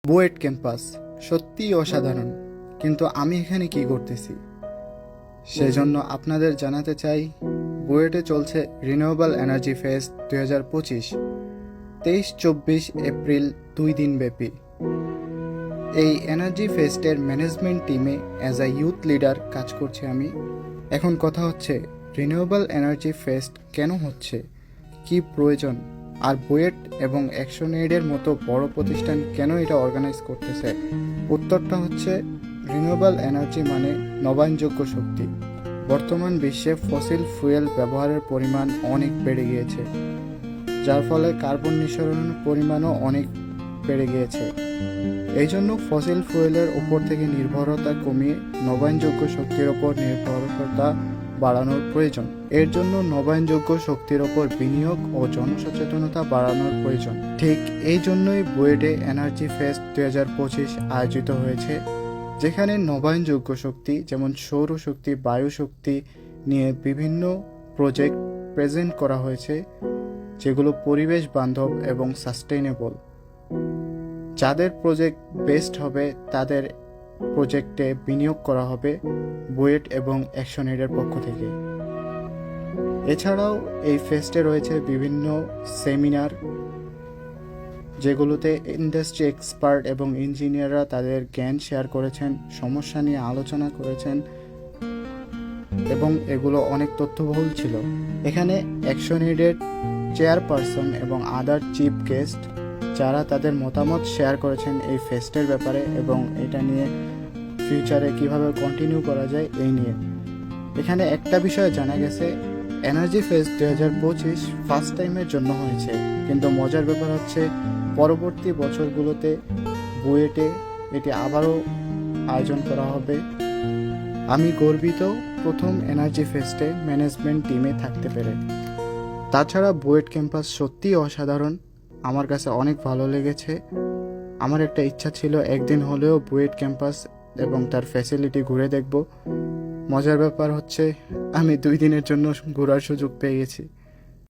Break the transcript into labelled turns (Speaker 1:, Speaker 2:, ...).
Speaker 1: BUET campus সত্যিই অসাধারণ, কিন্তু আমি এখানে কি করতেছি সেজন্য আপনাদের জানাতে চাই, বুয়েটে চলছে রিনিউয়েবল এনার্জি ফেস্ট 2025 23-24 এপ্রিল 2 দিন ব্যাপী। এই এনার্জি ফেস্টের ম্যানেজমেন্ট টিমে অ্যাজ আ ইউথ লিডার কাজ করছি আমি। এখন কথা হচ্ছে, রিনিউয়েবল এনার্জি ফেস্ট কেন হচ্ছে, কি প্রয়োজন, আর বুয়েট এবং অ্যাকশন এইডের মতো বড় প্রতিষ্ঠান কেন এটা অর্গানাইজ করতেছে? উত্তরটা হচ্ছে, রিনিউয়েবল এনার্জি মানে নবায়নযোগ্য শক্তি। বর্তমান বিশ্বে ফসিল ফুয়েল ব্যবহারের পরিমাণ অনেক বেড়ে গিয়েছে, যার ফলে কার্বন নিঃসরণের পরিমাণও অনেক বেড়ে গিয়েছে। এই জন্য ফসিল ফুয়েলের উপর থেকে নির্ভরতা কমিয়ে নবায়নযোগ্য শক্তির ওপর নির্ভরতা বাড়ানোর প্রয়োজন। এর জন্য নবায়নযোগ্য শক্তির ওপর বিনিয়োগ ও জনসচেতনতা বাড়ানোর প্রয়োজন। ঠিক এই জন্যই বুয়েটে এনার্জি ফেস্ট 2025 আয়োজিত হয়েছে, যেখানে নবায়নযোগ্য শক্তি যেমন সৌরশক্তি, বায়ু শক্তি নিয়ে বিভিন্ন প্রজেক্ট প্রেজেন্ট করা হয়েছে, যেগুলো পরিবেশ বান্ধব এবং সাস্টেইনেবল। যাদের প্রজেক্ট বেস্ট হবে তাদের প্রজেক্টে বিনিয়োগ করা হবে বুয়েট এবং অ্যাকশন এইডের পক্ষ থেকে। এছাড়াও এই ফেস্টে রয়েছে বিভিন্ন সেমিনার, যেগুলোতে ইন্ডাস্ট্রি এক্সপার্ট এবং ইঞ্জিনিয়াররা তাদের জ্ঞান শেয়ার করেছেন, সমস্যা নিয়ে আলোচনা করেছেন এবং এগুলো অনেক তথ্যবহুল ছিল। এখানে অ্যাকশন এইডের চেয়ারপারসন এবং আদার চিফ গেস্ট যারা তাদের মতামত শেয়ার করেছেন এই ফেস্টের ব্যাপারে এবং এটা নিয়ে ফিউচারে কিভাবে কন্টিনিউ করা যায় এই নিয়ে। এখানে একটা বিষয় জানা গেছে, এনার্জি ফেস্ট 2025 ফার্স্ট টাইমের জন্য হয়েছে, কিন্তু মজার ব্যাপার হচ্ছে পরবর্তী বছরগুলোতে বুয়েটে এটি আবারও আয়োজন করা হবে। আমি গর্বিত প্রথম এনার্জি ফেস্টে ম্যানেজমেন্ট টিমে থাকতে পেরে। তাছাড়া বুয়েট ক্যাম্পাস সত্যিই অসাধারণ, আমার কাছে অনেক ভালো লেগেছে। আমার একটা ইচ্ছা ছিল একদিন হলেও বুয়েট ক্যাম্পাস এবং তার ফ্যাসিলিটি ঘুরে দেখব। মজার ব্যাপার হচ্ছে আমি 2 দিনের জন্য ঘোরার সুযোগ পেয়ে গেছি।